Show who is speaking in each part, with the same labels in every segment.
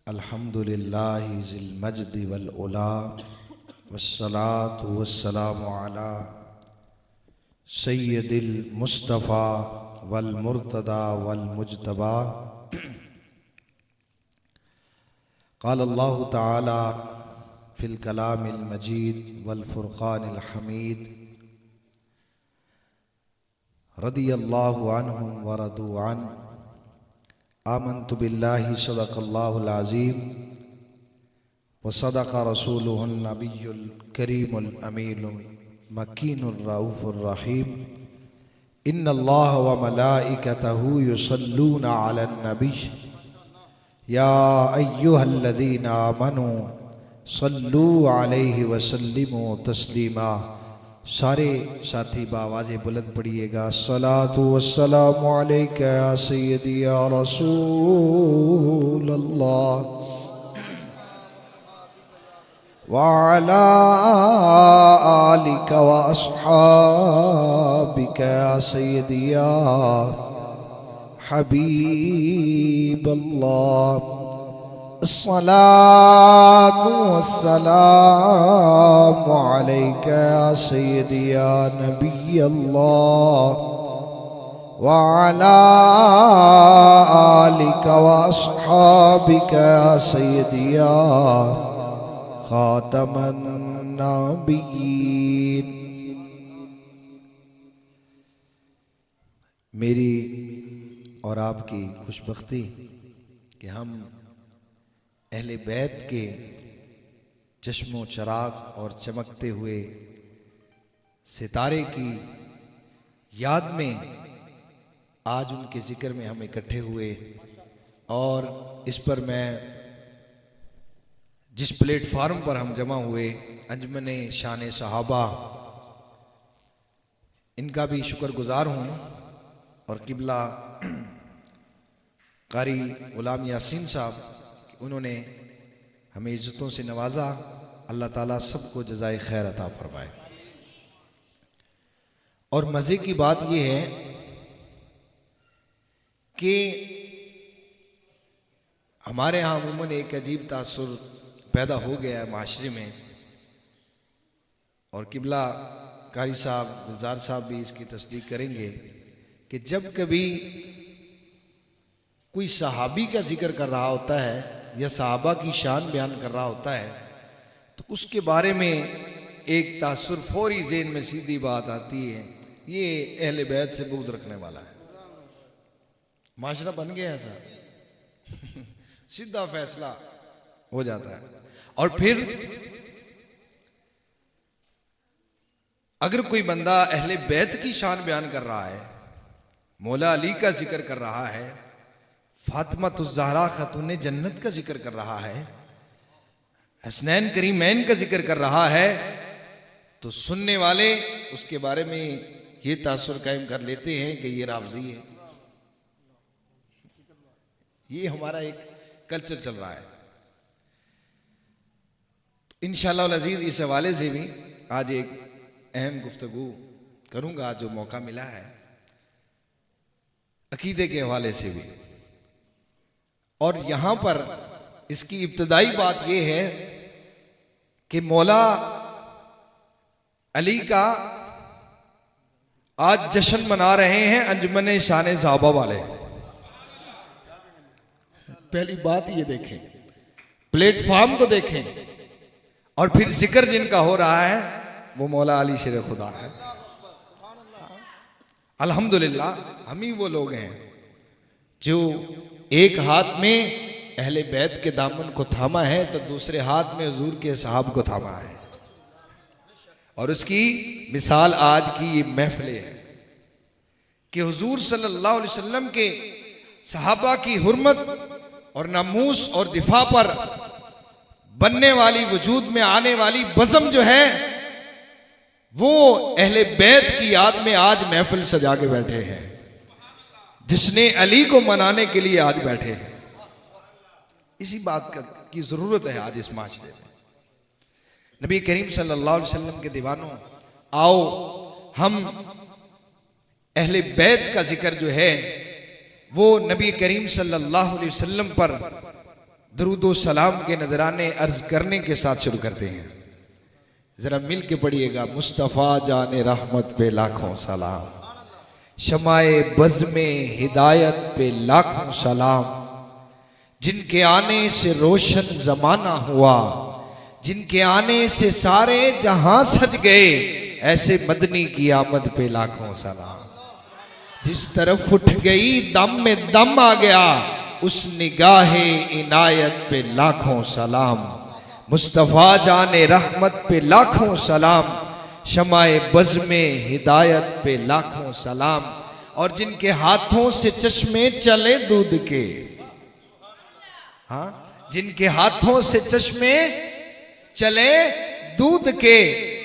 Speaker 1: अल्हम्दुलिल्लाहि ज़िल मज्दि वल उला वस्सलातु वस्सलामु अला सय्यदिल मुस्तफ़ा वल मुर्तदा वल मुज्तबा। क़ाल अल्लाहु तआला फ़िल कलामिल मजीद वल फ़ुरक़ानिल हमीद रदियल्लाहु अन्हुम व रदू अन। आमन्तु बिल्लाहि सदक़ल्लाहुल अज़ीम व सदक़ रसूलुहुन नबियुल करीमुल अमीनुल मकीनुर रऊफ़ुर रहीम। इन्नल्लाह व मलाइकतहु युसल्लूना अलन नबी या अय्युहल्लज़ीना आमनू सल्लू अलैहि व सल्लिमू तस्लीमा। सारे साथी बावाज़े बुलंद पढ़िएगा। अस्सलातु वस्सलामु अलैका या सय्यदी या रसूल अल्लाह व अला आलिका व अस्हाबिका या सय्यदी या हबीब अल्लाह। अस्सलातु वस्सलामु अलैका या सय्यदी या नबी अल्लाह व अला आलिका व अस्हाबिका या सय्यदी या खातमन नबिय्यीन। मेरी और आपकी खुशबख्ती कि हम अहले बैत के चश्मो चराग और चमकते हुए सितारे की याद में आज उनके जिक्र में हम इकट्ठे हुए। और इस पर मैं जिस प्लेटफार्म पर हम जमा हुए अंजमने शान सहाबा, इनका भी शुक्रगुजार हूँ। और किबला कारी गुलाम यासीन साहब, उन्होंने हमें इज्जतों से नवाजा। अल्लाह ताला सबको जज़ाए खैर अता फरमाए। और मज़े की बात यह है कि हमारे यहाँ अमूमन एक अजीब तासुर पैदा हो गया है माशरे में। और किबला कारी साहब, गुलजार साहब भी इसकी तस्दीक करेंगे कि जब कभी कोई सहाबी का जिक्र कर रहा होता है या सहाबा की शान बयान कर रहा होता है तो उसके बारे में एक तासुर फौरी ज़हन में सीधी बात आती है, ये अहले बैत से बुग़्ज़ रखने वाला है। माशरा बन गया ऐसा सीधा फैसला हो जाता है। और फिर अगर कोई बंदा अहले बैत की शान बयान कर रहा है, मौला अली का जिक्र कर रहा है, फातिमा ज़हरा खातून जन्नत का जिक्र कर रहा है, हसनैन करीमैन का जिक्र कर रहा है, तो सुनने वाले उसके बारे में ये तासुर कायम कर लेते हैं कि ये राफ़ज़ी है। ये हमारा एक कल्चर चल रहा है। तो इंशाअल्लाह अज़ीज़ इस हवाले से भी आज एक अहम गुफ्तगू करूँगा जो मौका मिला है, अकीदे के हवाले से भी। और यहां पर इसकी इब्तदाई बात यह है कि मौला अली का आज जश्न मना रहे हैं अंजुमन शान सहाबा वाले। पहली बात ये देखें, प्लेटफॉर्म को देखें, और फिर जिक्र जिनका हो रहा है वो मौला अली शेर खुदा है। अल्हम्दुलिल्लाह हम ही वो लोग हैं जो एक हाथ में अहले बैत के दामन को थामा है तो दूसरे हाथ में हुजूर के सहाब को थामा है। और उसकी मिसाल आज की ये महफिल है कि हुजूर सल्लल्लाहु अलैहि वसल्लम के सहाबा की हुर्मत और नामूस और दिफा पर बनने वाली, वजूद में आने वाली बज़म जो है वो अहले बैत की याद में आज महफिल सजा के बैठे हैं, जिसने अली को मनाने के लिए आज बैठे हैं। इसी बात की जरूरत है आज इस माशरे में। नबी करीम सल्लल्लाहु अलैहि वसल्लम के दीवानों, आओ हम अहले बैत का जिक्र जो है वो नबी करीम सल्लल्लाहु अलैहि वसल्लम पर दरूदो सलाम के नजराने अर्ज करने के साथ शुरू करते हैं। जरा मिल के पढ़िएगा। मुस्तफ़ा जाने रहमत पे लाखों सलाम, शमाए बज़ में हिदायत पे लाखों सलाम, जिनके आने से रोशन जमाना हुआ, जिनके आने से सारे जहां सज गए, ऐसे मदनी की आमद पे लाखों सलाम। जिस तरफ उठ गई दम में दम आ गया, उस निगाहे इनायत पे लाखों सलाम। मुस्तफ़ा जाने रहमत पे लाखों सलाम, शमाए बज़ में हिदायत पे लाखों सलाम। और जिनके हाथों से चश्मे चले दूध के, हाँ, जिनके हाथों से चश्मे चले दूध के,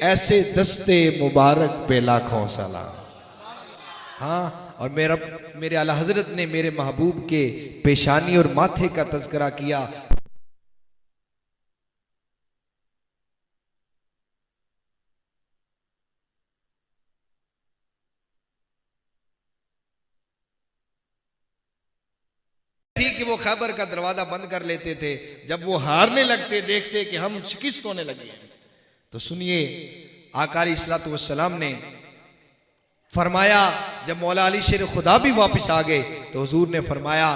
Speaker 1: ऐसे दस्ते मुबारक पे लाखों सलाम। हाँ, और मेरे आला हजरत ने मेरे महबूब के पेशानी और माथे का तज़किरा किया। थी कि वो खैबर का दरवाजा बंद कर लेते थे। जब वो हारने लगते, देखते कि हम शिकस्त होने लगे हैं, तो सुनिए आका अलैहिस्सलातु वस्सलाम ने फरमाया, जब मौला अली शेर खुदा भी वापस आ गए तो हुजूर ने फरमाया,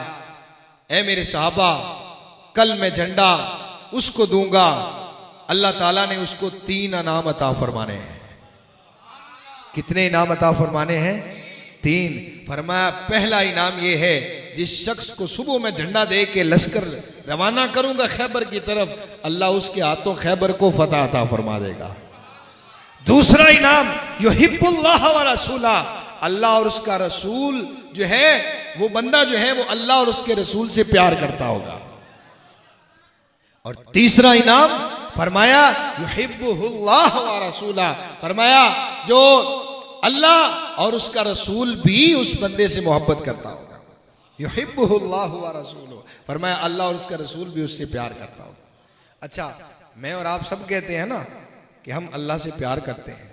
Speaker 1: ए मेरे सहाबा, कल मैं झंडा उसको दूंगा, अल्लाह ताला ने उसको 3 इनाम अता फरमाने हैं। कितने इनाम अता फरमाने हैं? 3। फरमाया पहला इनाम यह है, जिस शख्स को सुबह में झंडा दे के लश्कर रवाना करूंगा खैबर की तरफ, अल्लाह उसके हाथों खैबर को फतह अता फरमा देगा। दूसरा इनाम, युहिब्बुल्लाह व रसूला, अल्लाह और उसका रसूल जो है, वो बंदा जो है वो अल्लाह और उसके रसूल से प्यार करता होगा। और तीसरा इनाम फरमाया, युहिब्बुहुल्लाह व रसूला, फरमाया जो अल्लाह और उसका रसूल भी उस बंदे से मोहब्बत करता होगा। युहिब्बुहुल्लाह व रसूलुहु, फरमाया अल्लाह और उसका रसूल भी उससे प्यार करता होगा। अच्छा, मैं और आप सब कहते हैं ना कि हम अल्लाह से प्यार करते हैं,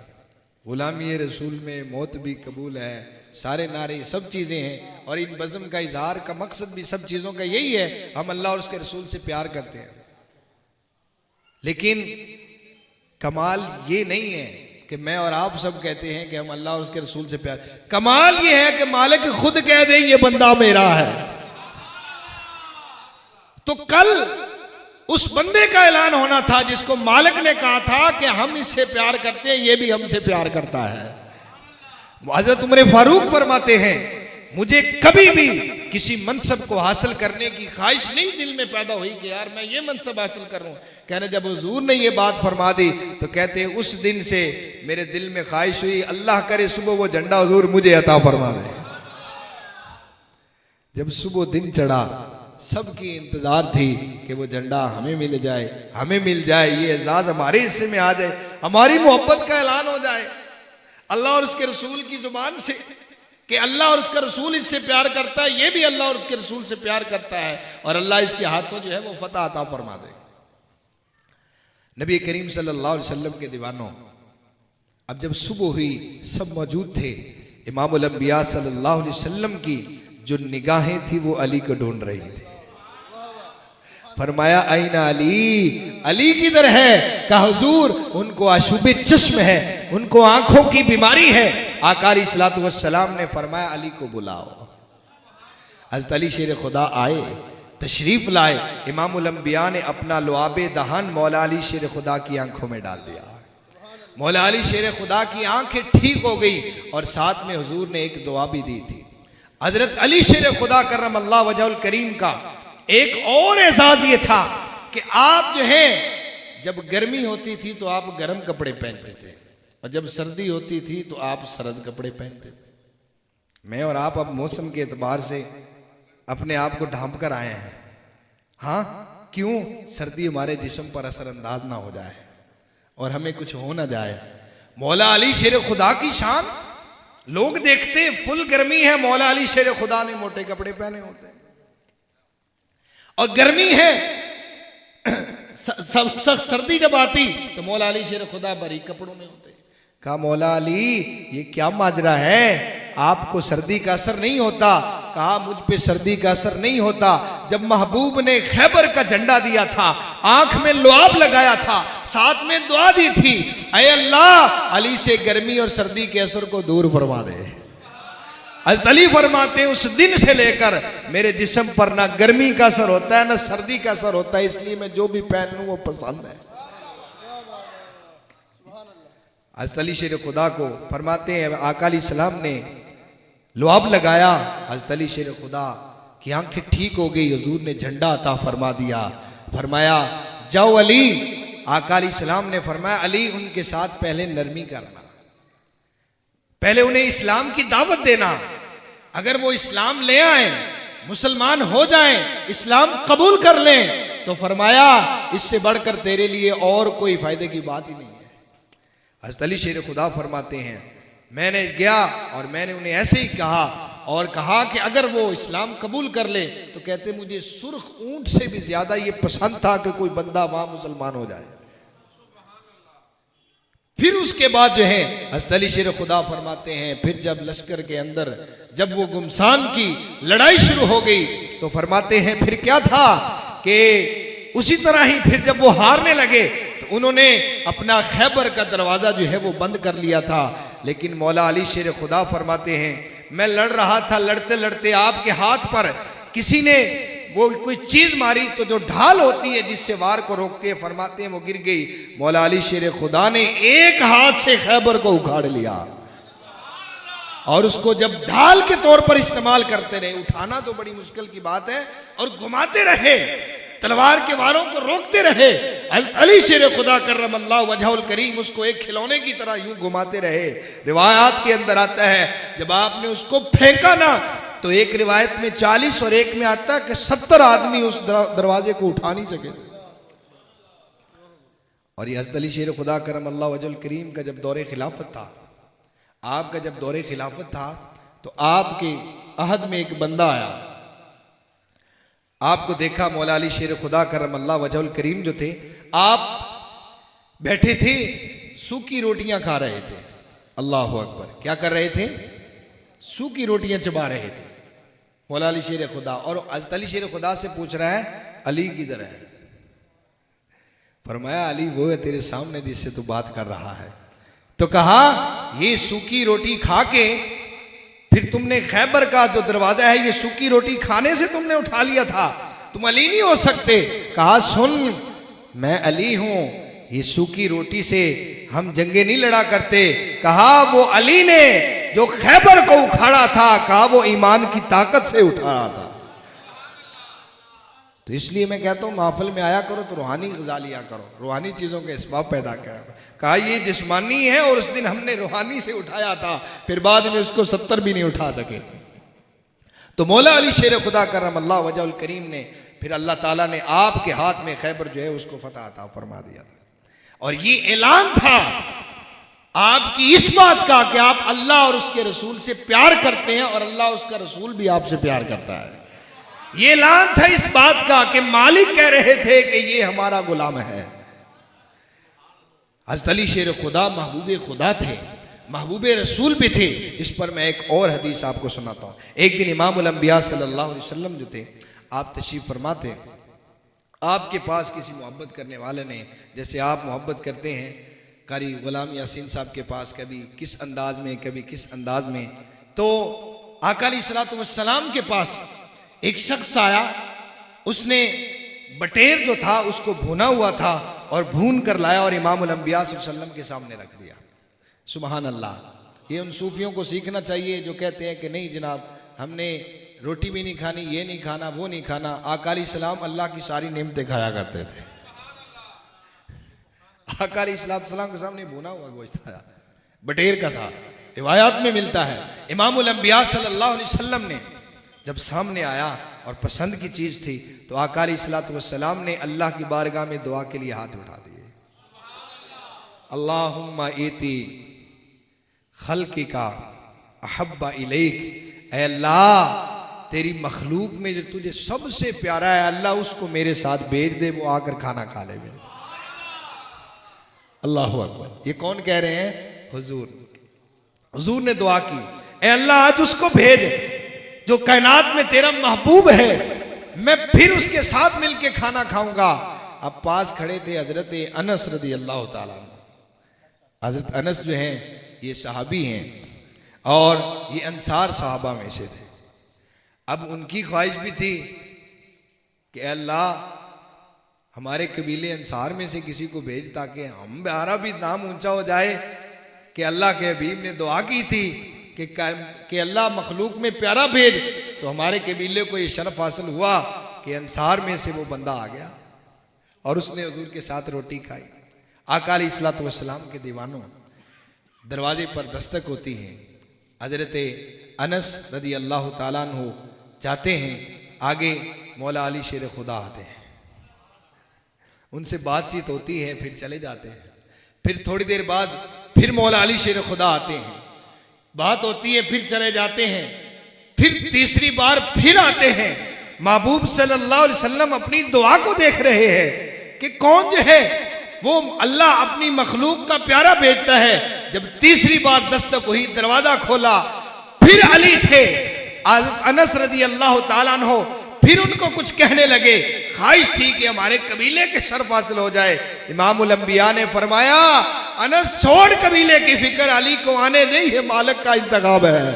Speaker 1: गुलामी रसूल में मौत भी कबूल है, सारे नारे सब चीज़ें हैं, और इन बज़म का इजहार का मकसद भी सब चीज़ों का यही है, हम अल्लाह और उसके रसूल से प्यार करते हैं। लेकिन कमाल ये नहीं है कि मैं और आप सब कहते हैं कि हम अल्लाह और उसके रसूल से प्यार, कमाल ये है कि मालिक खुद कह दे ये बंदा मेरा है, तो कल उस बंदे का ऐलान होना था जिसको मालिक ने कहा था कि हम इससे प्यार करते हैं, ये भी हमसे प्यार करता है। हज़रत उमर फारूक फरमाते हैं, मुझे कभी भी किसी मनसब को हासिल करने की ख्वाहिश नहीं दिल में पैदा हुई कि यार मैं ये मनसब हासिल कर रहा हूँ। कहने जब हुजूर ने ये बात फरमा दी तो कहते उस दिन से मेरे दिल में ख्वाहिश हुई, अल्लाह करे सुबह वो झंडा हुजूर मुझे अता फरमा दे। जब सुबह दिन चढ़ा, सबकी इंतजार थी कि वो झंडा हमें मिल जाए, हमें मिल जाए, ये एजाज हमारे हिस्से में आ जाए, हमारी मोहब्बत का ऐलान हो जाए अल्लाह और उसके रसूल की जुबान से कि अल्लाह और उसका रसूल इससे प्यार करता है, ये भी अल्लाह और उसके रसूल से प्यार करता है, और अल्लाह इसके हाथों जो है वो फतह अता फरमा दे। नबी करीम सल्लल्लाहु अलैहि वसल्लम के दीवानों, अब जब सुबह हुई सब मौजूद थे। इमामुल अंबिया सल्लल्लाहु अलैहि वसल्लम की जो निगाहें थी वो अली को ढूंढ रही थी। फरमाया आईना अली, अली किधर है? कहा हुजूर उनको आशुबे चश्म है, उनको आंखों की बीमारी है। आका अलैहिस्सलातु वस्सलाम ने फरमाया अली को बुलाओ। हज़रत अली शेर खुदा आए, तशरीफ लाए। इमामुल अंबिया ने अपना लुआबे दहन मौला अली शेर खुदा की आंखों में डाल दिया। मौला अली शेर खुदा की आंखें ठीक हो गई, और साथ में हुजूर ने एक दुआ भी दी थी। हजरत अली शेर खुदा करमल्लाह वजहुल करीम का एक और एजाज ये था कि आप जो है जब गर्मी होती थी तो आप गर्म कपड़े पहनते थे, और जब सर्दी होती थी तो आप सर्द कपड़े पहनते थे। मैं और आप अब मौसम के एतबार से अपने आप को ढांप कर आए हैं। हाँ, क्यों? सर्दी हमारे जिस्म पर असरअंदाज ना हो जाए और हमें कुछ हो ना जाए। मौला अली शेर खुदा की शान, लोग देखते फुल गर्मी है, मौला अली शेर खुदा ने मोटे कपड़े पहने होते हैं, और गर्मी है सर्दी जब आती तो मौला अली शेर खुदा बारीक कपड़ों में होते। कहा मौला अली ये क्या माजरा है, आपको सर्दी का असर नहीं होता? कहा मुझ पे सर्दी का असर नहीं होता। जब महबूब ने खैबर का झंडा दिया था, आंख में लुआब लगाया था, साथ में दुआ दी थी, ऐ अल्लाह अली से गर्मी और सर्दी के असर को दूर फरमा दे। हज़रत अली फरमाते हैं उस दिन से लेकर मेरे जिस्म पर ना गर्मी का असर होता है ना सर्दी का असर होता है, इसलिए मैं जो भी पहन लूं वो पसंद है। हज़रत अली शेर खुदा को फरमाते हैं आका अलैहिस्सलाम ने लुआब लगाया, हज़रत अली शेर खुदा की आंखें ठीक हो गई, हुजूर ने झंडा अता फरमा दिया, फरमाया जाओ अली। आका अलैहिस्सलाम ने फरमाया अली उनके साथ पहले नरमी करना, पहले उन्हें इस्लाम की दावत देना, अगर वो इस्लाम ले आए, मुसलमान हो जाएं, इस्लाम कबूल कर लें, तो फरमाया इससे बढ़कर तेरे लिए और कोई फायदे की बात ही नहीं है। हज़रत अली शेर खुदा फरमाते हैं मैंने गया और मैंने उन्हें ऐसे ही कहा और कहा कि अगर वो इस्लाम कबूल कर ले तो कहते मुझे सुर्ख ऊंट से भी ज्यादा ये पसंद था कि कोई बंदा वहां मुसलमान हो जाए। फिर उसके बाद जो है हज़रत अली शेर खुदा फरमाते हैं फिर जब लश्कर के अंदर जब वो गुमसान की लड़ाई शुरू हो गई तो फरमाते हैं फिर क्या था कि उसी तरह ही फिर जब वो हारने लगे तो उन्होंने अपना खैबर का दरवाजा जो है वो बंद कर लिया था। लेकिन मौला अली शेर खुदा फरमाते हैं मैं लड़ रहा था, लड़ते लड़ते आपके हाथ पर किसी ने वो कोई चीज मारी तो जो ढाल होती है जिससे वार को रोकते हैं, फरमाते हैं वो गिर गई। मौला अली शेर खुदा ने एक हाथ से खैबर को उखाड़ लिया और उसको जब ढाल के तौर पर इस्तेमाल करते रहे, उठाना तो बड़ी मुश्किल की बात है, और घुमाते रहे, तलवार के वारों को रोकते रहे। हज़रत अली शेर खुदा करमल्लाहु वजहुल करीम उसको एक खिलौने की तरह यूं घुमाते रहे। रिवायात के अंदर आता है जब आपने उसको फेंका ना तो एक रिवायत में 40 और एक में आता है कि 70 आदमी उस दरवाजे को उठा नहीं सके। और ये हज़रत अली शेर खुदा करमल्लाहु वजहुल करीम का जब दौरे खिलाफत था, आपका जब दौरे खिलाफत था तो आपके अहद में एक बंदा आया, आपको देखा मौला अली शेर खुदा करमल्लाहु वजहुल करीम जो थे, आप बैठे थे सूखी रोटियां खा रहे थे। अल्लाह अकबर, क्या कर रहे थे? सूखी रोटियां चबा रहे थे मौला अली शेर खुदा। और हज़रत अली शेर खुदा से पूछ रहा है अली किधर है? फरमाया अली वो है तेरे सामने जिससे तू बात कर रहा है। तो कहा ये सूखी रोटी खा के फिर तुमने खैबर का जो दरवाजा है ये सूखी रोटी खाने से तुमने उठा लिया था, तुम अली नहीं हो सकते। कहा सुन मैं अली हूं, ये सूखी रोटी से हम जंगे नहीं लड़ा करते। कहा वो अली ने जो खैबर को उखाड़ा था, कहा वो ईमान की ताकत से उठाया था। तो इसलिए मैं कहता हूं महफिल में आया करो तो रूहानी ग़िज़ा लिया करो, रूहानी चीजों के इसबाब पैदा करा करो। कहा ये जिस्मानी है और उस दिन हमने रूहानी से उठाया था, फिर बाद में उसको 70 भी नहीं उठा सके। तो मौला अली शेर खुदा करमल्लाहु वजहुल करीम ने फिर अल्लाह ताला ने आपके हाथ में खैबर जो है उसको फतह अता फरमा दिया था। और ये ऐलान था आपकी इस बात का कि आप अल्लाह और उसके रसूल से प्यार करते हैं और अल्लाह उसका रसूल भी आपसे प्यार करता है। ये ऐलान था इस बात का कि मालिक कह रहे थे कि ये हमारा गुलाम है। हज़रत अली शेर खुदा महबूबे खुदा थे, महबूबे रसूल भी थे। इस पर मैं एक और हदीस आपको सुनाता हूँ। एक दिन इमामुल अंबिया सल्लल्लाहु अलैहि वसल्लम जो थे, आप तशरीफ फरमाते, आपके पास किसी मोहब्बत करने वाले ने, जैसे आप मोहब्बत करते हैं कारी गुलाम यासीन साहब के पास, कभी किस अंदाज में कभी किस अंदाज में, तो आका अलैहिस्सलातु वस्सलाम के पास एक शख्स आया, उसने बटेर जो था उसको भुना हुआ था और भून कर लाया और इमामुल अंबिया सल्लल्लाहु अलैहि वसल्लम के सामने रख दिया। सुभान अल्लाह। ये उन सूफियों को सीखना चाहिए जो कहते हैं कि नहीं जनाब हमने रोटी भी नहीं खानी, ये नहीं खाना, वो नहीं खाना। आका अलैहिस्सलाम अल्लाह की सारी नेमतें खाया करते थे। आका अलैहिस्सलाम के सामने भुना हुआ गोश्त था, बटेर का था, रिवायात में मिलता है। इमामुल अंबिया सल्लल्लाहु अलैहि वसल्लम ने जब सामने आया और पसंद की चीज थी तो आका अलैहिस्सलातु वस्सलाम ने अल्लाह की बारगाह में दुआ के लिए हाथ उठा दिए। अल्लाहुम्मा इती खल्किका अहब्बा इलैक, ऐ अल्लाह तेरी मखलूक में जो तुझे सबसे प्यारा है अल्लाह उसको मेरे साथ भेज दे, वो आकर खाना खा ले। अल्लाहु अकबर। ये कौन कह रहे हैं? हुजूर। हुजूर ने दुआ की, ऐ अल्लाह आज उसको भेज जो कायनात में तेरा महबूब है, मैं फिर उसके साथ मिलके खाना खाऊंगा। अब पास खड़े थे हजरत अनस रदी अल्लाह ताला अन्हु। हजरत अनस जो हैं ये सहाबी हैं और ये अंसार सहाबा में से थे। अब उनकी ख्वाहिश भी थी कि अल्लाह हमारे कबीले अंसार में से किसी को भेज ताकि हमारा भी नाम ऊंचा हो जाए। कि अल्लाह के हबीब ने दुआ की थी कि अल्लाह मखलूक में प्यारा भेज, तो हमारे कबीले को ये शर्फ हासिल हुआ कि अंसार में से वो बंदा आ गया और उसने हुजूर के साथ रोटी खाई। आका अलैहिस्सलातु वस्सलाम के दीवानों, दरवाजे पर दस्तक होती है। हजरत अनस रदी अल्लाह ताला अन्हु जाते हैं, आगे मौला अली शेर खुदा आते हैं, उनसे बातचीत होती है, फिर चले जाते हैं। फिर थोड़ी देर बाद फिर मौला अली शेर खुदा आते हैं, बात होती है, फिर चले जाते हैं। फिर तीसरी बार फिर आते हैं। महबूब सल्लल्लाहु अलैहि वसल्लम अपनी दुआ को देख रहे हैं कि कौन जो है वो अल्लाह अपनी मखलूक का प्यारा भेजता है। जब तीसरी बार दस्तक हुई, दरवाजा खोला, फिर अली थे। अनस रदी अल्लाह ताला अन्हु फिर उनको कुछ कहने लगे। ख्वाहिश थी कि हमारे कबीले के शर्फ हासिल हो जाए। इमामुल अंबिया ने फरमाया, अनस छोड़ कबीले की फिक्र, अली को आने दे, ये मालिक का इंतखाब है।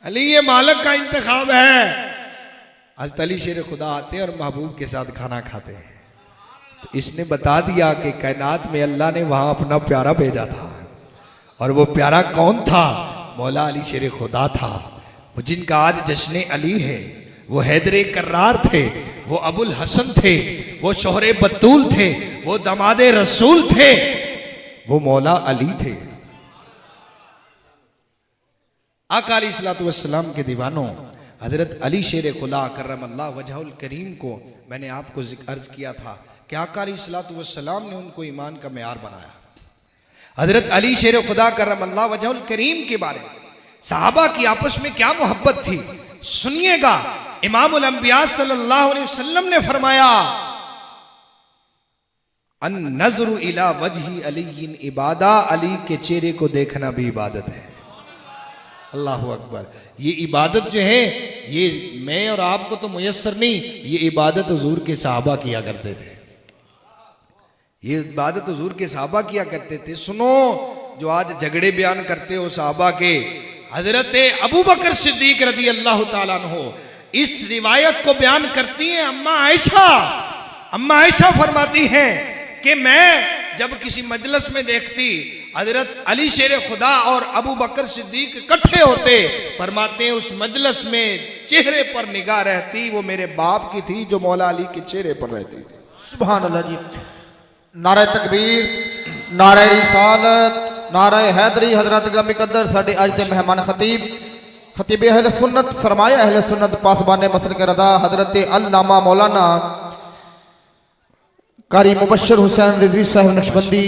Speaker 1: अली ये मालिक का इंतखाब है। हज़रत अली शेर खुदा आते हैं और महबूब के साथ खाना खाते हैं। तो इसने बता दिया कि कायनात में अल्लाह ने वहां अपना प्यारा भेजा था, और वो प्यारा कौन था? मौला अली शेर खुदा था। वो जिनका आज जश्न अली है, वो हैदर कर्रार थे, वो अबुल हसन थे, वो शोहरे बतूल थे, वो दमादे रसूल थे, वो मौला अली थे। आका अलैहिस्सलातु वस्सलाम के दीवानों, हजरत अली शेर खुदा करमल्लाह वजहुल करीम को मैंने आपको अर्ज किया था कि आका अलैहिस्सलातु वस्सलाम ने उनको ईमान का मेयार बनाया। हजरत अली शेर खुदा करमल्लाह वजहुल करीम के बारे में सहाबा की आपस में क्या मोहब्बत थी, सुनिएगा। इमामुल अंबिया सल्लल्लाहु अलैहि वसल्लम ने फरमाया, अन नज़रु इला वजही अलीइन इबादा, अली के चेहरे को देखना भी इबादत है। अल्लाह अकबर। ये इबादत जो है ये मैं और आपको तो मुयस्सर नहीं, ये इबादत हुजूर के सहाबा किया करते थे। ये इबादत हुजूर के सहाबा किया करते थे। सुनो, जो आज झगड़े बयान करते हो सहाबा के, हजरत अबू बकर सिद्दीक रदी अल्लाह ताला अन्हु इस रिवायत को बयान करती हैं। अम्मा आयशा फरमाती हैं कि मैं जब किसी मजलिस में देखती हजरत अली शेर खुदा और अबू बकर सिद्दीक इकट्ठे होते, फरमाते हैं उस मजलिस में चेहरे पर निगाह रहती वो मेरे बाप की थी जो मौला अली के चेहरे पर रहती थी।
Speaker 2: सुभान अल्लाह जी। नारे तकबीर, नारे रिसालत, नारे हैदरी। हजरत ग्रामी कदर साडे अज दे मेहमान खतीब अहले सुन्नत, सरमाया अहले सुन्नत, पासबान मसलक रदा, हजरत अल्लामा मौलाना कारी मुबशर हुसैन रिजवी साहब नक्शबंदी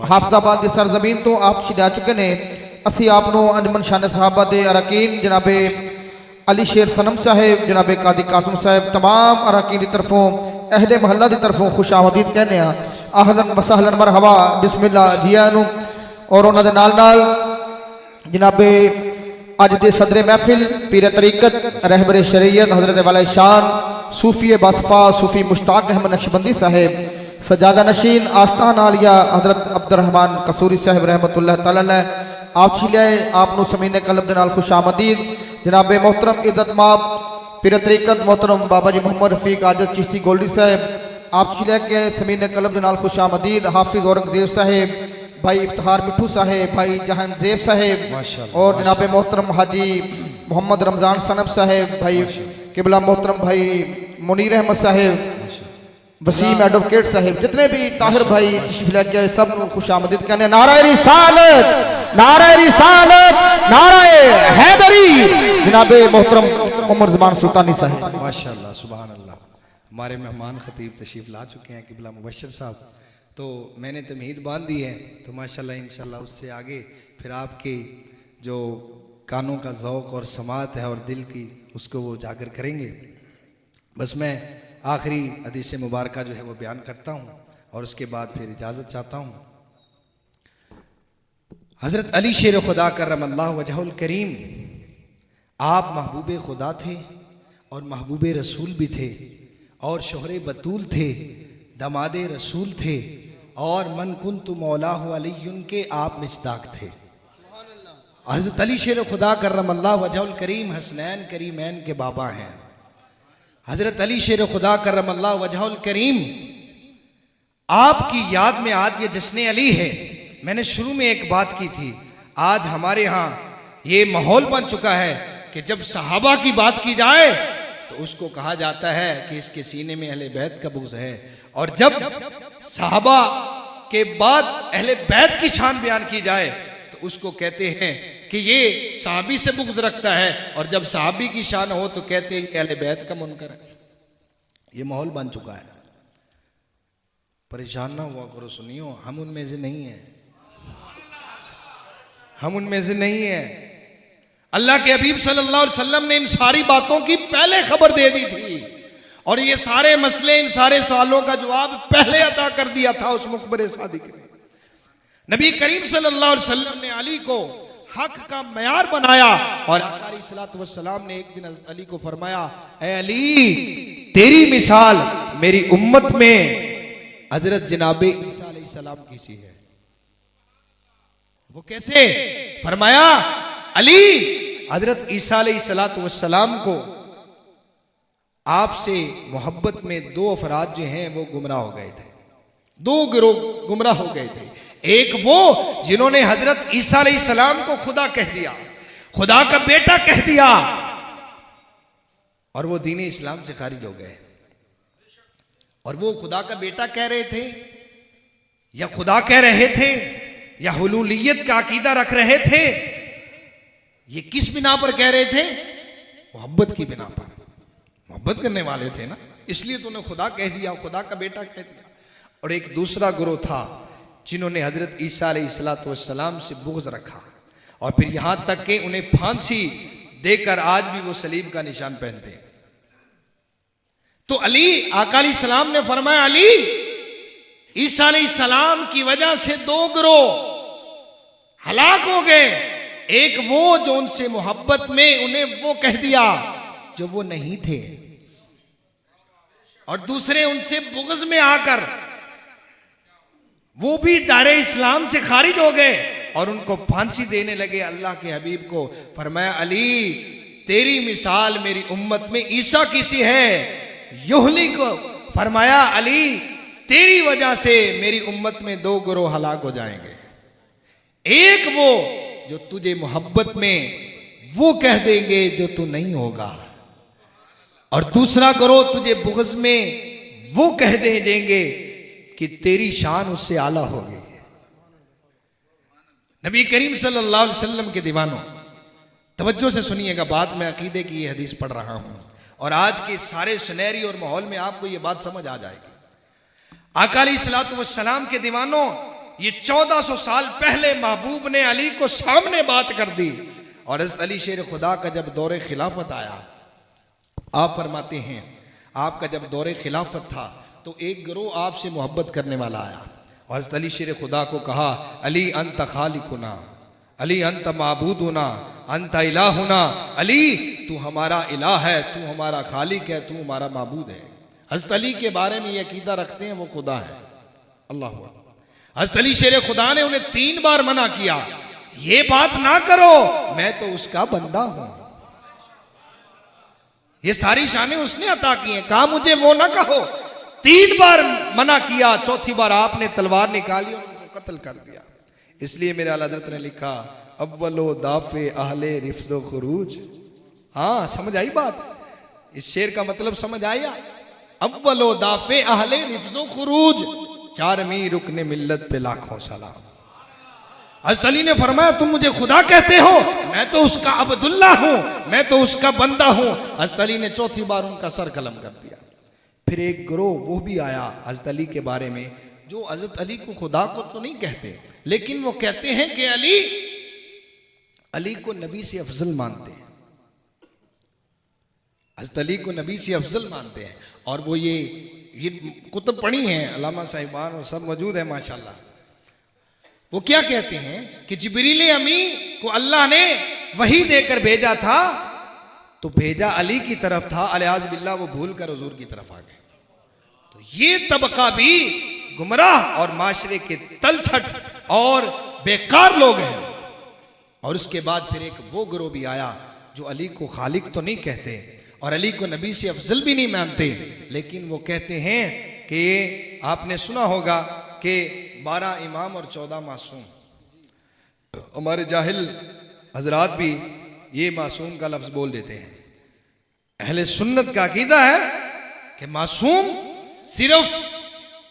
Speaker 2: हाफिजाबाद की सरजमीन तो आप छिड़ा चुके ने। असी आपनों अंजमन शान सहाबा दे अरकीन जनाबे अली शेर सनम साहेब, जनाबे कादी कासम साहब, तमाम अरकीन की तरफों अहले महल्ला की तरफों खुश आमदीद कहने हैं। आहलन वसहलन मरहबा बिस्मिल्लाह जियानु। और उन्होंने नाल नाल जनाबे अज दे सदरे महफिल पीर तरीकत रहबर शरीयत हजरत वाला शान सूफी बसफा सूफी मुश्ताक अहमद नक्शबंदी साहेब, सजादा नशीन आस्तान आलिया हजरत अब्दुर्रहमान कसूरी साहब रहमतुल्लाह तआला अलैह आप छिलियाए आपनों समीने कलब दे नाल खुश आमदीद। जनाबे मोहतरम इज्जत माब पीर तरीकत मोहतरम बाबा जी मोहम्मद रफीक आजद चिश्ती गोल्डी साहब आप छिलिया के समीने कलब दे नाल खुश आमदीद। हाफिज औरंगजेब साहेब, भाई इफ्तिखार मिठू साहेब, भाई जहांजेब साहेब और जनाबे मोहतरम हाजी मोहम्मद रमजान सनब साहेब, भाई किबला मोहतरम भाई मुनीर अहमद साहेब, वसीम एडवोकेट साहेब, जितने भी ताहिर भाई तशरीफ लेके आए सब खुश आमदीद कहने। नारे रिसालत, नारे रिसालत, नारे हैदरी। जनाबे मोहतरम उमर ज़मान सुल्तानी साहब।
Speaker 1: माशाअल्लाह सुभान अल्लाह। हमारे मेहमान खतीब तशरीफ ला चुके हैं किबला मुबशर साहब, तो मैंने तमहीद बांध दी है, तो माशाअल्लाह इंशाअल्लाह उससे आगे फिर आपके जो कानों का ज़ौक़ और समात है और दिल की उसको वो उजागर करेंगे। बस मैं आखिरी हदीस मुबारक जो है वो बयान करता हूँ और उसके बाद फिर इजाज़त चाहता हूँ। हज़रत अली शेर खुदा करमल्लाहु वजहुल करीम, आप महबूब खुदा थे और महबूब रसूल भी थे और शोहरे बतूल थे, दमादे रसूल थे और मन कुन्तु मौलाहु अलीयुन के आप मिस्ताक थे। हज़रत अली शेर खुदा करमल्लाहु वजहुल करीम हसनैन करीमैन के बाबा हैं। हज़रत अली शेर खुदा करमल्लाहु वजहुल करीम, आपकी याद में आज ये जश्न अली है। मैंने शुरू में एक बात की थी, आज हमारे यहाँ ये माहौल बन चुका है कि जब सहाबा की बात की जाए तो उसको कहा जाता है कि इसके सीने में अहले बैत का बुग़्ज़ है, और जब सहाबा के बाद अहले बैत की शान बयान की जाए तो उसको कहते हैं कि ये सहाबी से बुग़्ज़ रखता है, और जब सहाबी की शान हो तो कहते हैं कि अहले बैत का मुनकर है। ये माहौल बन चुका है। परेशान ना हुआ करो, सुनियो, हम उनमें से नहीं है, हम उनमें से नहीं है। अल्लाह के हबीब सल्लल्लाहु अलैहि वसल्लम ने इन सारी बातों की पहले खबर दे दी थी, और ये सारे मसले, इन सारे सवालों का जवाब पहले अता कर दिया था उस मुखबर सादिक ने। नबी करीम सल्लल्लाहु अलैहि वसल्लम ने अली को हक का मयार बनाया, और आका अलैहिस्सलातु वस्सलाम ने एक दिन हज़रत अली को फरमाया, ऐ अली, तेरी मिसाल मेरी उम्मत में हजरत जनाबे ईसा अलैहिस्सलाम की सी है। वो कैसे? फरमाया, अली, हजरत ईसा अलैहिस्सलातु वस्सलाम को आपसे मोहब्बत में दो अफराद जो हैं वो गुमराह हो गए थे, दो गिरोह गुमराह हो गए थे। एक वो जिन्होंने हजरत ईसा अलैहिस्सलाम को खुदा कह दिया, खुदा का बेटा कह दिया, और वो दीन इस्लाम से खारिज हो गए। और वो खुदा का बेटा कह रहे थे या खुदा कह रहे थे या हुलूलियत का अकीदा रख रहे थे, ये किस बिना पर कह रहे थे? मोहब्बत की बिना पर। मोहब्बत करने वाले थे ना, इसलिए तूने खुदा कह दिया, खुदा का बेटा कह दिया। और एक दूसरा गुरोह था जिन्होंने हजरत ईसा अलैहिस्सलातु वस्सलाम से बुग़्ज़ रखा, और फिर यहां तक कि उन्हें फांसी देकर आज भी वो सलीब का निशान पहनते हैं। तो अली, आका अलैहिस्सलाम ने फरमाया, अली, ईसा अलैहिस्सलाम की वजह से दो गिरोह हलाक हो गए। एक वो जो उनसे मोहब्बत में उन्हें वो कह दिया जो वो नहीं थे, और दूसरे उनसे बुग़्ज़ में आकर वो भी दायरे इस्लाम से खारिज हो गए और उनको फांसी देने लगे। अल्लाह के हबीब को फरमाया, अली, तेरी मिसाल मेरी उम्मत में ईसा की सी है। युहली को फरमाया, अली, तेरी वजह से मेरी उम्मत में दो गिरोह हलाक हो जाएंगे। एक वो जो तुझे मोहब्बत में वो कह देंगे जो तू नहीं होगा, और दूसरा गिरोह तुझे बुग़्ज़ में वो कह देंगे कि तेरी शान उससे आला होगी। नबी करीम सल्लल्लाहु अलैहि वसल्लम के दीवानों, तवज्जो से सुनिएगा बात, मैं अकीदे की ये हदीस पढ़ रहा हूं, और आज के सारे सुनहरी और माहौल में आपको ये बात समझ आ जाएगी। आका अलैहिस्सलातु वस्सलाम के दीवानों, ये 1400 साल पहले महबूब ने अली को सामने बात कर दी, और हज़रत अली शेर खुदा का जब दौरे खिलाफत आया, आप फरमाते हैं, आपका जब दौरे खिलाफत था तो एक गिरोह आपसे मोहब्बत करने वाला आया, और हज़रत अली शेर खुदा को कहा, अली अंत खालिकुना, अली अंत माबूदुना, अंत इलाहुना, अली तू हमारा इलाह है, तू हमारा खालिक है, तू हमारा माबूद है। हज़रत अली के बारे में ये अकीदा रखते हैं वो खुदा है। अल्लाह हुआ। हज़रत अली शेर खुदा ने उन्हें 3 बार मना किया, ये बात ना करो, मैं तो उसका बंदा हूं। ये सारी शानें उसने अता की हैं, कहा मुझे वो ना कहो। 3 बार मना किया, चौथी बार आपने तलवार निकाली और उनको कत्ल कर दिया। इसलिए मेरे आला हज़रत ने लिखा, अव्वलो दाफे अहले रिफ्ज़ो खुरूज। हाँ, समझ आई बात? इस शेर का मतलब समझ आया? अव्वलो दाफे अहले रिफ्ज़ो खुरूज, 4वीं रुकने मिल्लत पे लाखों सलाम। हज़रत अली ने फरमाया, तुम मुझे खुदा कहते हो, मैं तो उसका अब्दुल्ला हूं, मैं तो उसका बंदा हूं। हज़रत अली ने चौथी बार उनका सर कलम कर दिया। फिर एक गिरोह वो भी आया हज़रत अली के बारे में, जो हज़रत अली को खुदा को तो नहीं कहते, लेकिन वो कहते हैं कि अली को नबी से अफजल मानते हैं, हज़रत अली को नबी से अफजल मानते हैं। और वो ये कुतुब पढ़ी हैं, अल्लामा साहिबान और सब मौजूद है माशाल्लाह। वो क्या कहते हैं कि जिब्रील अमी को अल्लाह ने वही देकर भेजा था, तो भेजा अली की तरफ था, अलियाज़ बिल्लाह वो भूल कर हुजूर की तरफ आ गए। तो ये तबका भी गुमराह और माशरे के तलछट और बेकार लोग हैं। और उसके बाद फिर एक वो गिरोह भी आया जो अली को खालिक तो नहीं कहते और अली को नबी से अफजल भी नहीं मानते, लेकिन वो कहते हैं कि आपने सुना होगा कि 12 इमाम और 14 मासूम। हमारे जाहिल हजरात भी ये मासूम का लफ्ज बोल देते हैं। अहले सुन्नत का अकीदा है कि मासूम सिर्फ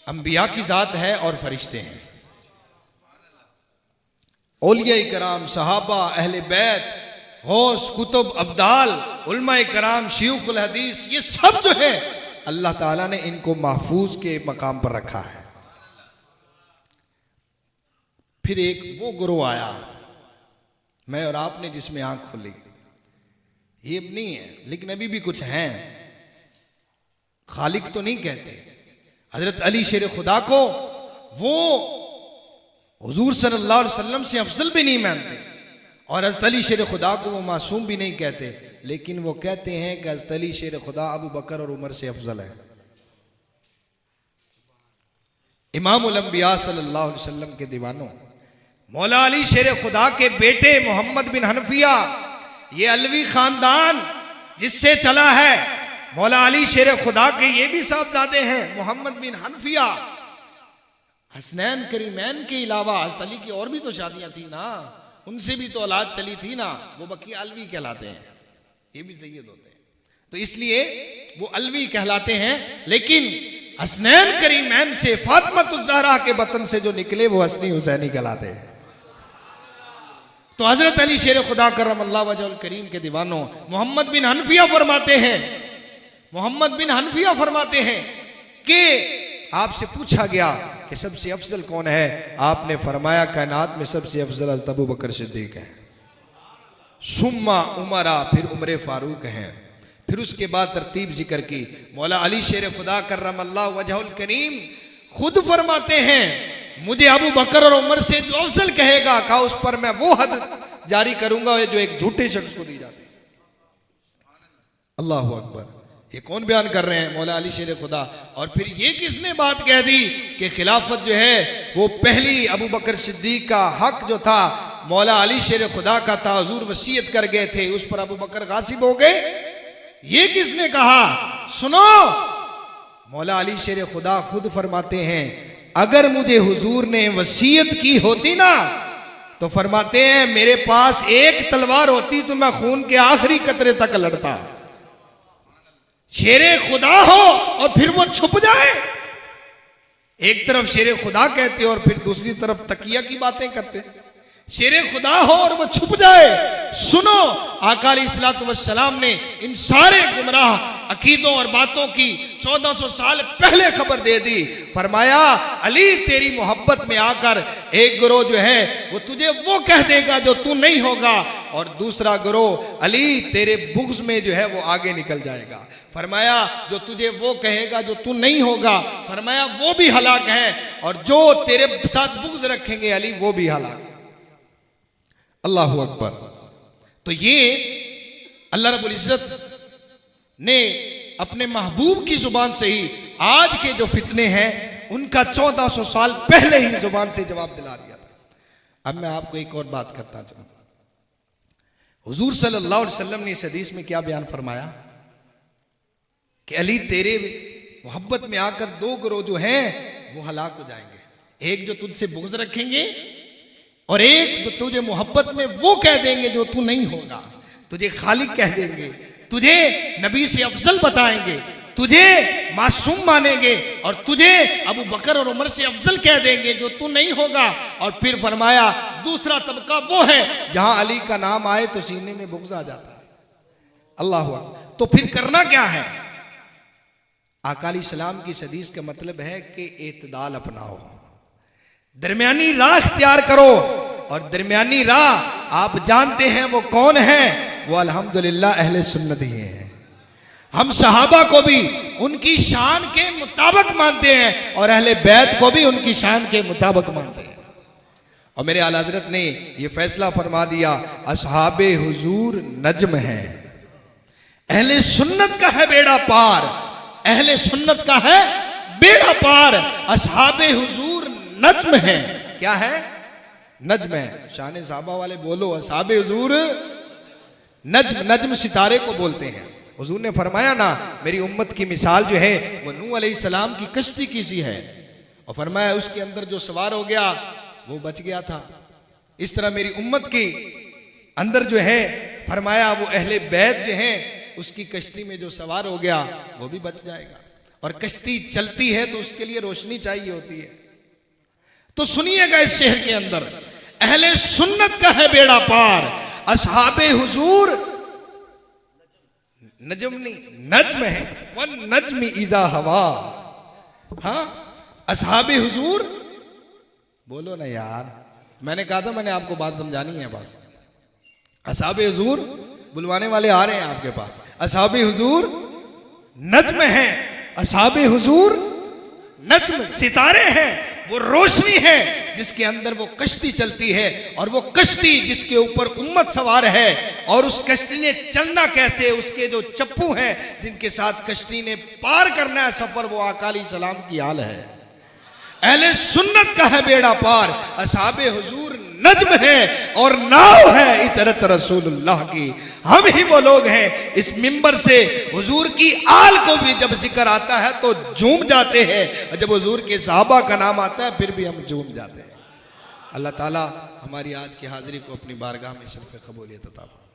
Speaker 1: अंबिया की जात है और फरिश्ते हैं। औलिया कराम, सहाबा, अहले बैत, गौस, कुतुब, अब्दाल, उलमा कराम, शयूखुल हदीस, ये सब जो है अल्लाह ताला ने इनको महफूज के मकाम पर रखा है। फिर एक वो गुरु आया, मैं और आपने जिसमें आंख खोली, ये नहीं है लेकिन अभी भी कुछ हैं, खालिक तो नहीं कहते। हजरत अली शेर खुदा को वो हुजूर सल्लल्लाहु अलैहि वसल्लम से अफजल भी नहीं मानते और हजरत अली शेर खुदा को वो मासूम भी नहीं कहते, लेकिन वो कहते हैं कि हजरत अली शेर खुदा अबू बकर और उमर से अफजल है। इमामुल अंबिया सल्लल्लाहु अलैहि वसल्लम के दीवानों, मौला अली शेर खुदा के बेटे मोहम्मद बिन हनफिया, ये अलवी खानदान जिससे चला है, मौला अली शेर खुदा के ये भी साहबजादे हैं मोहम्मद बिन हनफिया। हसनैन करीमैन के अलावा हज़रत अली की और भी तो शादियां थी ना, उनसे भी तो औलाद चली थी ना, वो बकी अलवी कहलाते हैं, ये भी सैयद होते हैं, तो इसलिए वो अलवी कहलाते हैं। लेकिन हसनैन करीमैन से, फातिमा ज़हरा के बतन से जो निकले वो हसनी हुसैनी कहलाते हैं। तो हजरत अली शेर खुदा करमल्लाहु वजहुल करीम के दीवानों, मोहम्मद बिन हनफिया फरमाते हैं, मोहम्मद बिन हनफिया फरमाते हैं कि आपसे पूछा गया कि सबसे अफजल कौन है, आपने फरमाया कायनात में सबसे अफजल हज़रत अबू बकर सिद्दीक हैं, सुम्मा उमरा, फिर उमर फारूक हैं, फिर उसके बाद तरतीब जिक्र की। मौला अली शेर खुदा करमल्लाहु वजहुल करीम खुद फरमाते हैं, मुझे अबू बकर और उमर से जो अफजल कहेगा, कहा उस पर मैं वो हद जारी करूंगा जो एक झूठे शख्स को दी जाती है। अल्लाह अकबर, ये कौन बयान कर रहे हैं? मौला अली शेर खुदा। और फिर ये किसने बात कह दी कि खिलाफत जो है वो पहली अबू बकर सिद्दीक का हक जो था मौला अली शेर खुदा का था, हुजूर वसीयत कर गए थे, उस पर अबू बकर गासिब हो गए, ये किसने कहा? सुनो, मौला अली शेर खुदा खुद फरमाते हैं, अगर मुझे हुजूर ने वसीयत की होती ना, तो फरमाते हैं मेरे पास एक तलवार होती तो मैं खून के आखिरी कतरे तक लड़ता। शेरे खुदा हो और फिर वो छुप जाए, एक तरफ शेरे खुदा कहते और फिर दूसरी तरफ तकिया की बातें करते। शेरे खुदा हो और वो छुप जाए। सुनो, आका अलैहिस्सलातु वस्सलाम ने इन सारे गुमराह अकीदों और बातों की 1400 साल पहले खबर दे दी। फरमाया अली तेरी मोहब्बत में आकर एक गिरोह जो है वो तुझे वो कह देगा जो तू नहीं होगा, और दूसरा गिरोह अली तेरे बुग़्ज़ में जो है वो आगे निकल जाएगा। फरमाया जो तुझे वो कहेगा जो तू नहीं होगा, फरमाया वो भी हलाक है, और जो तेरे साथ बुग़्ज़ रखेंगे अली वो भी हलाक। अल्लाह अकबर। तो ये अल्लाह रब्बुल इज़्ज़त ने अपने महबूब की जुबान से ही आज के जो फितने हैं उनका 1400 साल पहले ही जुबान से जवाब दिला दिया था। अब मैं आपको एक और बात करता चाहूँ, हुजूर सल्लल्लाहु अलैहि वसल्लम ने इस हदीस में क्या बयान फरमाया कि अली तेरे मोहब्बत में आकर दो गिरोह जो हैं वो हलाक हो जाएंगे, एक जो तुझसे बुग़्ज़ रखेंगे और एक जो तुझे मोहब्बत में वो कह देंगे जो तू नहीं होगा, तुझे खालिक कह देंगे, तुझे नबी से अफजल बताएंगे, तुझे मासूम मानेंगे और तुझे अबू बकर और उमर से अफजल कह देंगे जो तू नहीं होगा। और फिर फरमाया दूसरा तबका वो है जहां अली का नाम आए तो सीने में बुग़्ज़ आ जाता है। अल्लाह अकबर। तो फिर करना क्या है? आका अलैहिस्सलाम की हदीस का मतलब है कि एतदाल अपनाओ, दरमियानी राह इख्तियार करो, और दरमियानी राह आप जानते हैं वो कौन है? वो अल्हम्दुलिल्लाह अहले सुन्नत ही हैं। हम सहाबा को भी उनकी शान के मुताबिक मानते हैं और अहले बैत को भी उनकी शान के मुताबिक मानते हैं। और मेरे आला हज़रत ने ये फैसला फरमा दिया, असहाबे हुजूर नज्म है, अहले सुन्नत का है बेड़ा पार, अहले सुन्नत का है बेड़ा पार, असहाबे हुजूर नज्म है। क्या है? नज्म है। शान साहबा वाले बोलो, असहाबे हुजूर नज्म, नज्म सितारे को बोलते हैं। हुजूर ने फरमाया ना, मेरी उम्मत की मिसाल जो है वो नूह अलैहिस्सलाम की कश्ती की सी है, और फरमाया उसके अंदर जो सवार हो गया वो बच गया था। इस तरह मेरी उम्मत की अंदर जो है फरमाया वो अहले बैत जो है उसकी कश्ती में जो सवार हो गया वो भी बच जाएगा। और कश्ती चलती है तो उसके लिए रोशनी चाहिए होती है। तो सुनिएगा, इस शहर के अंदर अहले सुन्नत का है बेड़ा पार, असहाबे हुजूर नजम नहीं नज्म है, वन नज्म इजा हवा। हाँ, असहाबे हुजूर बोलो ना यार, मैंने कहा था मैंने आपको बात समझानी है। बस असहाबे हुजूर बुलवाने वाले आ रहे हैं आपके पास। असहाबे हुजूर नज्म है, असहाबे हुजूर नज्म सितारे हैं, वो रोशनी है जिसके अंदर वो कश्ती चलती है, और वो कश्ती जिसके ऊपर उम्मत सवार है। और उस कश्ती ने चलना कैसे, उसके जो चप्पू हैं जिनके साथ कश्ती ने पार करना है सफर, वो आका अलैहिस्सलाम की हाल है। अहले सुन्नत का है बेड़ा पार, असहाबे हुजूर नज्म है और नाव है इतरत रसूलुल्लाह की। हम ही वो लोग हैं, इस मिंबर से हुजूर की आल को भी जब जिक्र आता है तो झूम जाते हैं, और जब हुजूर के सहाबा का नाम आता है फिर भी हम झूम जाते हैं। अल्लाह ताला हमारी आज की हाजिरी को अपनी बारगाह में शर्फ कबूलियत अता फरमाए।